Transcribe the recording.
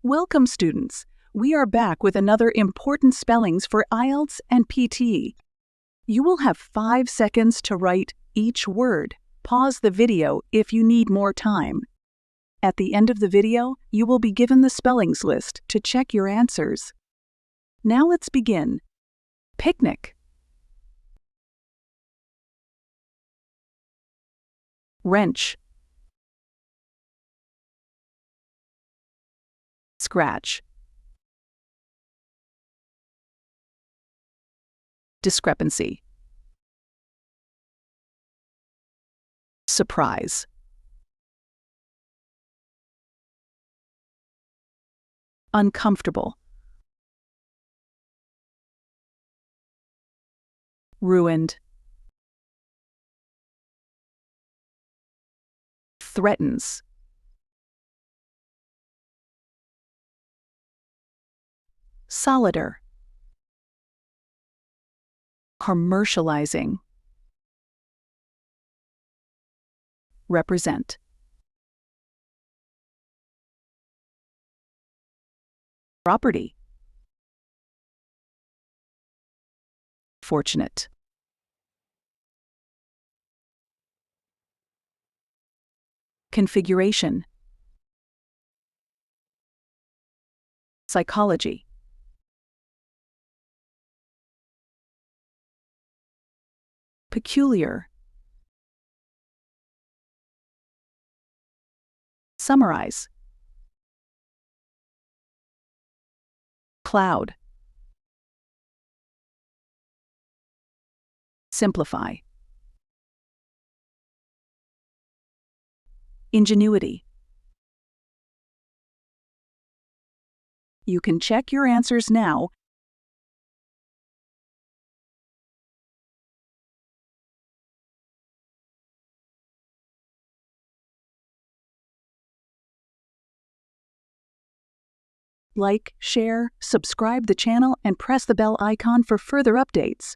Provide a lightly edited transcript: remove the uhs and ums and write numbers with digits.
Welcome, students. We are back with another important spellings for IELTS and PT. You will have 5 seconds to write each word. Pause the video if you need more time. At the end of the video, you will be given the spellings list to check your answers. Now let's begin. Picnic. Wrench. Scratch. Discrepancy. Surprise. Uncomfortable. Ruined. Threatens. Solitaire. Commercializing. Represent. Property. Fortunate. Configuration. Psychology. Peculiar. Summarize. Cloud. Simplify. Ingenuity. You can check your answers now. Like, share, subscribe the channel, and press the bell icon for further updates.